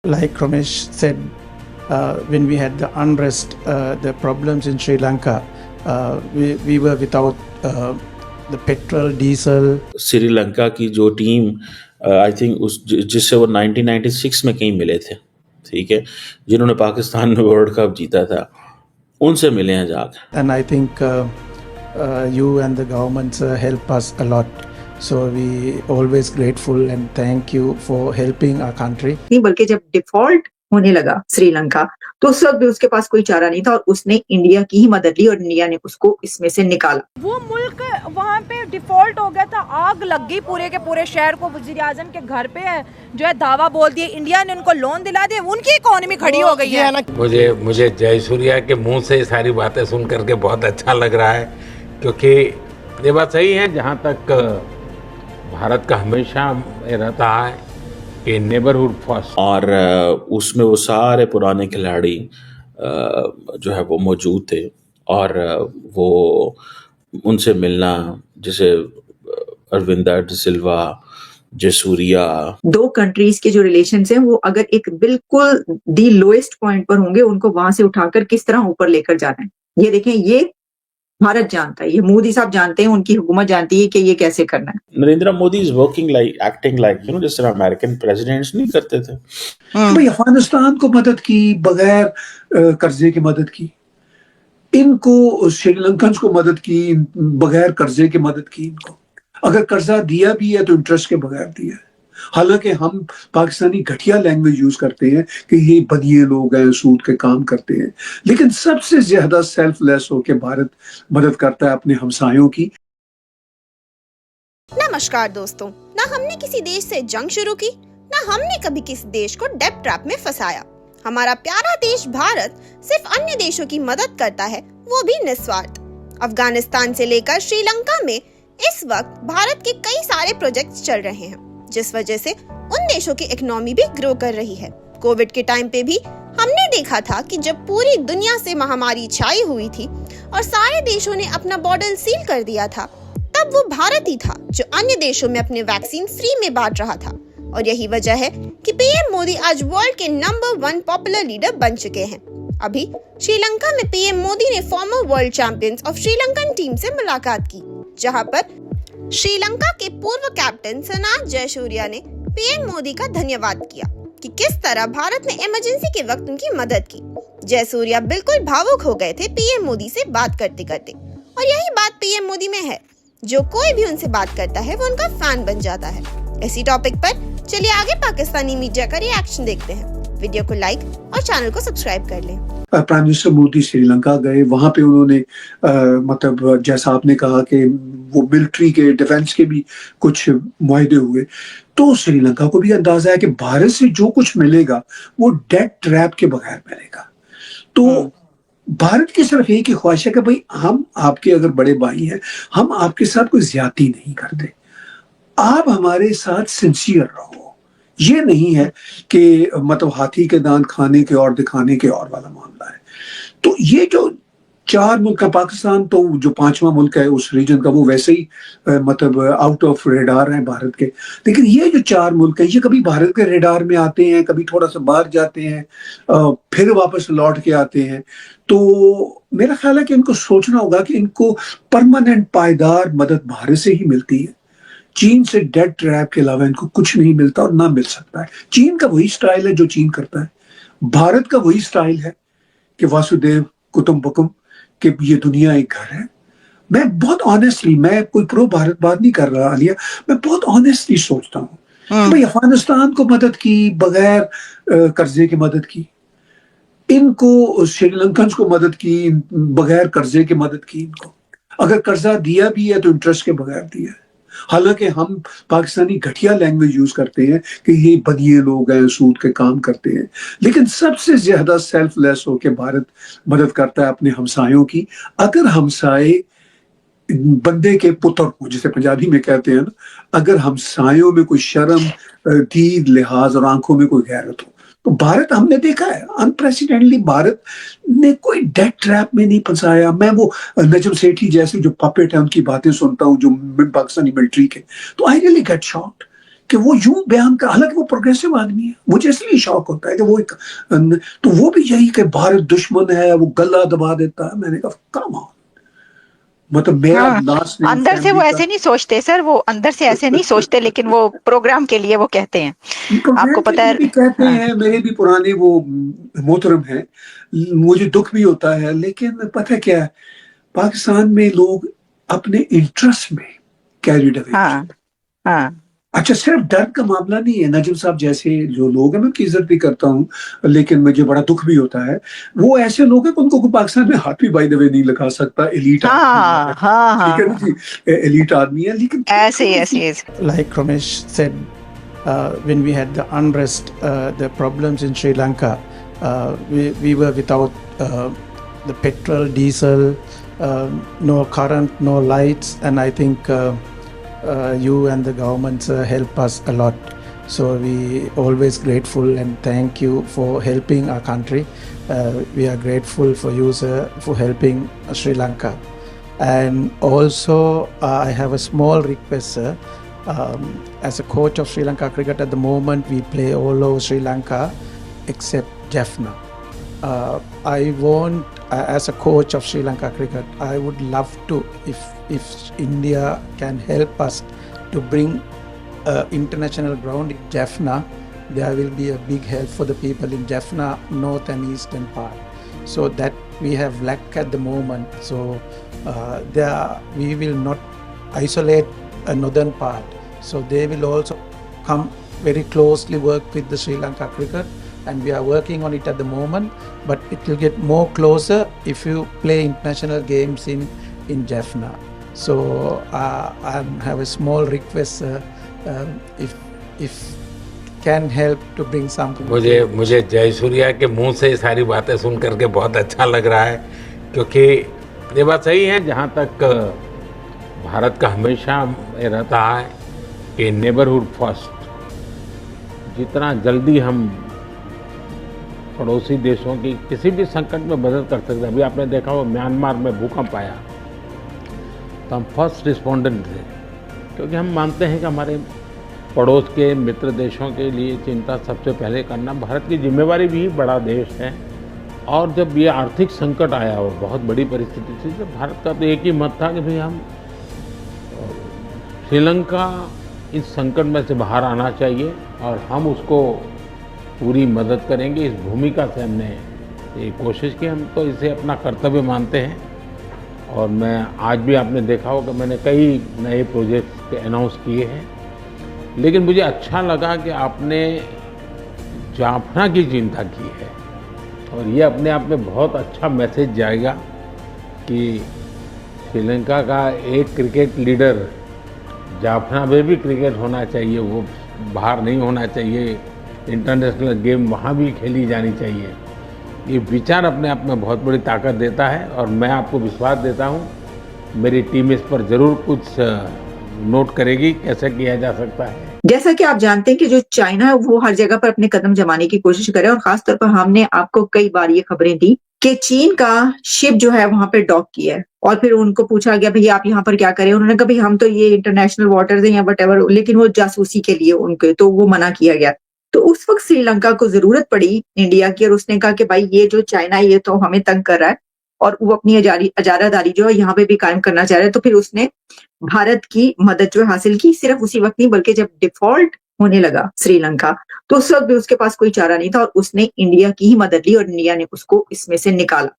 Like Ramesh said, when we had the unrest, the problems in Sri Lanka, we were without the petrol, diesel. Sri Lanka की जो team I think जिससे वो 1996 में कहीं मिले थे, ठीक है, जिन्होंने पाकिस्तान में वर्ल्ड कप जीता था, उनसे मिले हैं जाकर। And I think you and the governments help us a lot. So we always grateful and thank you for helping our country. नहीं, बल्कि जब डिफॉल्ट होने लगा श्रीलंका, तो उस वक्त भी उसके पास कोई चारा नहीं था और उसने इंडिया की ही मदद ली और इंडिया ने उसको इसमें से निकाला। वो मुल्क वहाँ पे डिफॉल्ट हो गया था, आग लग गई पूरे के पूरे शहर को। वजीर आजम के घर पे है जो है दावा बोल दिए, इंडिया ने उनको लोन दिला दिए, उनकी इकोनॉमी खड़ी हो गई है। मुझे जयसूर्या के मुंह से सारी बातें सुन करके बहुत अच्छा लग रहा है, क्योंकि ये बात सही है। जहाँ तक भारत का हमेशा रहता है कि नेबरहुड फर्स्ट, और उसमें वो सारे पुराने खिलाड़ी जो है वो मौजूद थे, और वो उनसे मिलना, जैसे अरविंदा डिसिल्वा, जयसूर्या। दो कंट्रीज के जो रिलेशंस हैं वो अगर एक बिल्कुल दी लोएस्ट पॉइंट पर होंगे, उनको वहां से उठाकर किस तरह ऊपर लेकर जाना है, ये देखें, ये भारत जानता है, ये मोदी साहब जानते हैं, उनकी हुकूमत जानती है कि ये कैसे करना है। Narendra Modi is working like, acting like, you know, जिस तरह अमेरिकन प्रेसिडेंट्स नहीं करते थे। भाई अफगानिस्तान को मदद की, बगैर कर्जे की मदद की, इनको श्रीलंकन को मदद की, बगैर कर्जे की मदद की। इनको अगर कर्जा दिया भी है तो इंटरेस्ट के बगैर दिया है। हालांकि हम पाकिस्तानी घटिया लैंग्वेज यूज करते हैं कि ये बदिए लोग हैं, सूद के काम करते हैं, लेकिन सबसे ज्यादा सेल्फलेस होकर भारत मदद करता है अपने हमसायों की। नमस्कार दोस्तों, ना हमने किसी देश से जंग शुरू की, ना हमने कभी किसी देश को डेब्ट ट्रैप में फंसाया। हमारा प्यारा देश भारत सिर्फ अन्य देशों की मदद करता है, वो भी निस्वार्थ। अफगानिस्तान से लेकर श्रीलंका में इस वक्त भारत के कई सारे प्रोजेक्ट्स चल रहे हैं, जिस वजह से उन देशों की इकोनॉमी भी ग्रो कर रही है। कोविड के टाइम पे भी हमने देखा था कि जब पूरी दुनिया से महामारी छाई हुई थी और सारे देशों ने अपना बॉर्डर सील कर दिया था, तब वो भारत ही था जो अन्य देशों में अपने वैक्सीन फ्री में बांट रहा था। और यही वजह है कि पीएम मोदी आज वर्ल्ड के नंबर 1 पॉपुलर लीडर बन चुके हैं। अभी श्रीलंका में पीएम मोदी ने farmer world champions of Sri Lankan team से मुलाकात की, जहां पर श्रीलंका के पूर्व कैप्टन सनाथ जयसूर्या ने पीएम मोदी का धन्यवाद किया कि किस तरह भारत ने इमरजेंसी के वक्त उनकी मदद की। जयसूर्या बिल्कुल भावुक हो गए थे पीएम मोदी से बात करते करते, और यही बात पीएम मोदी में है, जो कोई भी उनसे बात करता है वो उनका फैन बन जाता है। इसी टॉपिक पर चलिए आगे पाकिस्तानी मीडिया का रिएक्शन देखते हैं। वीडियो को लाइक और चैनल को सब्सक्राइब कर लें। प्राइम मिनिस्टर मोदी श्रीलंका गए, वहां पे उन्होंने मतलब जैसा आपने कहा कि वो मिलिट्री के, डिफेंस के भी कुछ मुआहदे हुए, तो श्रीलंका को भी अंदाजा है कि भारत से जो कुछ मिलेगा वो डेट ट्रैप के बगैर मिलेगा। तो भारत की सिर्फ एक ही ख्वाहिश है कि भाई हम आपके अगर बड़े भाई हैं, हम आपके साथ कोई ज्यादती नहीं करते, आप हमारे साथ सिंसियर रहो। ये नहीं है कि मतलब हाथी के दांत खाने के और दिखाने के और वाला मामला है। तो ये जो 4 मुल्क का, पाकिस्तान तो जो 5वां मुल्क है उस रीजन का, वो वैसे ही मतलब आउट ऑफ रेडार है भारत के, लेकिन ये जो 4 मुल्क हैं ये कभी भारत के रेडार में आते हैं, कभी थोड़ा सा बाहर जाते हैं, फिर वापस लौट के आते हैं। तो मेरा ख्याल है कि इनको सोचना होगा कि इनको परमानेंट पायदार मदद भारत से ही मिलती है। चीन से डेट ट्रैप के अलावा इनको कुछ नहीं मिलता और ना मिल सकता है। चीन का वही स्टाइल है जो चीन करता है, भारत का वही स्टाइल है कि वासुदेव कुटुंबकम, कि ये दुनिया एक घर है। मैं बहुत ऑनेस्टली, मैं कोई प्रो भारत बात नहीं कर रहा आलिया, मैं बहुत ऑनेस्टली सोचता हूँ भाई अफगानिस्तान को मदद की, बगैर कर्जे की मदद की, इनको श्रीलंकन को मदद की, बगैर कर्जे की मदद की। इनको अगर कर्जा दिया भी है तो इंटरेस्ट के बगैर दिया है। हालांकि हम पाकिस्तानी घटिया लैंग्वेज यूज करते हैं कि ये बदिए लोग हैं, सूद के काम करते हैं, लेकिन सबसे ज्यादा सेल्फलेस होकर भारत मदद करता है अपने हमसायों की। अगर हमसाए बंदे के पुत्र हो, जिसे पंजाबी में कहते हैं ना, अगर हमसायों में कोई शर्म, दीद, लिहाज और आंखों में कोई गैरत हो, तो भारत हमने देखा है अनप्रेसिडेंटली भारत ने कोई डेट ट्रैप में नहीं फंसाया। मैं वो नजम सेठी जैसे जो पपेट है उनकी बातें सुनता हूँ, जो पाकिस्तानी मिलिट्री के, तो आई रियली गेट शॉक्ड कि वो यूं बयान कर, हालांकि वो प्रोग्रेसिव आदमी है, मुझे इसलिए शौक होता है कि वो एक, तो वो भी यही कि भारत दुश्मन है, वो गला दबा देता है। मैंने कहा कम ऑन, मतलब मेरा हाँ, लास्ट नेम अंदर से वो ऐसे नहीं सोचते सर, वो अंदर से ऐसे नहीं सोचते, लेकिन वो प्रोग्राम के लिए वो कहते हैं, आपको पता है। भी कहते हाँ, हैं, मेरे भी पुराने वो मोहतरम है, मुझे दुख भी होता है, लेकिन पता है क्या है, पाकिस्तान में लोग अपने इंटरेस्ट में कैरिड अवे। हाँ, हाँ, अच्छा, सिर्फ डर का मामला नहीं है। नजम साहब जैसे जो लोग हैं, मैं उनकी इज्जत भी करता हूँ, लेकिन मुझे बड़ा दुख भी होता है, वो ऐसे लोग हैं कि उनको कोई पाकिस्तान में हाथ भी बाय द वे नहीं लगा सकता। एलीट हाँ, आदमी है, हाँ, ठीक है ना हाँ, जी, एलीट आदमी है, लेकिन ऐसे ऐसे Like Ramesh said, when we had the unrest, the problems in Sri Lanka, we were without the petrol, diesel, no current, no lights, and I think you and the governments help us a lot. So we always grateful and thank you for helping our country. We are grateful for you, sir, for helping Sri Lanka. And also, I have a small request, sir. As a coach of Sri Lanka cricket at the moment, we play all over Sri Lanka except Jaffna. I want, as a coach of Sri Lanka cricket, I would love to, if India can help us to bring international ground in Jaffna, there will be a big help for the people in Jaffna, north and eastern part. So that we have lack at the moment. So we will not isolate a northern part. So they will also come very closely work with the Sri Lanka cricket, and we are working on it at the moment, but it will get more closer if you play international games in Jaffna. So I have a small request, if can help to bring something. मुझे जयसूर्या के मुंह से ये सारी बातें सुन करके बहुत अच्छा लग रहा है, क्योंकि ये बात सही है, जहाँ तक भारत का हमेशा ये रहता है कि नेबरहुड फर्स्ट, जितना जल्दी हम पड़ोसी देशों की किसी भी संकट में मदद कर सकते हैं। अभी आपने देखा हो म्यांमार में भूकंप आया तो हम फर्स्ट रिस्पोंडेंट थे, क्योंकि हम मानते हैं कि हमारे पड़ोस के मित्र देशों के लिए चिंता सबसे पहले करना भारत की जिम्मेवारी भी। बड़ा देश है, और जब ये आर्थिक संकट आया और बहुत बड़ी परिस्थिति थी, तो भारत का तो एक ही मत था कि भाई हम श्रीलंका इस संकट में से बाहर आना चाहिए और हम उसको पूरी मदद करेंगे। इस भूमिका से हमने ये कोशिश की, हम तो इसे अपना कर्तव्य मानते हैं। और मैं आज भी आपने देखा होगा मैंने कई नए प्रोजेक्ट्स अनाउंस किए हैं, लेकिन मुझे अच्छा लगा कि आपने जाफना की चिंता की है, और ये अपने आप में बहुत अच्छा मैसेज जाएगा कि श्रीलंका का एक क्रिकेट लीडर, जाफना में भी क्रिकेट होना चाहिए, वो बाहर नहीं होना चाहिए, इंटरनेशनल गेम वहाँ भी खेली जानी चाहिए। ये विचार अपने आप में बहुत बड़ी ताकत देता है, और मैं आपको विश्वास देता हूँ मेरी टीम इस पर ज़रूर कुछ नोट करेगी कैसे किया जा सकता है। जैसा कि आप जानते हैं कि जो चाइना है वो हर जगह पर अपने कदम जमाने की कोशिश करे, और खासतौर पर हमने आपको कई बार ये खबरें दी कि चीन का शिप जो है वहां पे डॉक किया है, और फिर उनको पूछा गया भैया आप यहाँ पर क्या करें, उन्होंने कहा भाई हम तो ये इंटरनेशनल वाटर्स हैं या वटएवर, लेकिन वो जासूसी के लिए उनके, तो वो मना किया गया। तो उस वक्त श्रीलंका को जरूरत पड़ी इंडिया की, और उसने कहा कि भाई ये जो चाइना है ये तो हमें तंग कर रहा है और वो अपनी अजारादारी जो है यहाँ पे भी कायम करना चाह रहा है। तो फिर उसने भारत की मदद जो हासिल की, सिर्फ उसी वक्त नहीं बल्कि जब डिफॉल्ट होने लगा श्रीलंका, तो उस वक्त भी उसके पास कोई चारा नहीं था, और उसने इंडिया की ही मदद ली और इंडिया ने उसको इसमें से निकाला।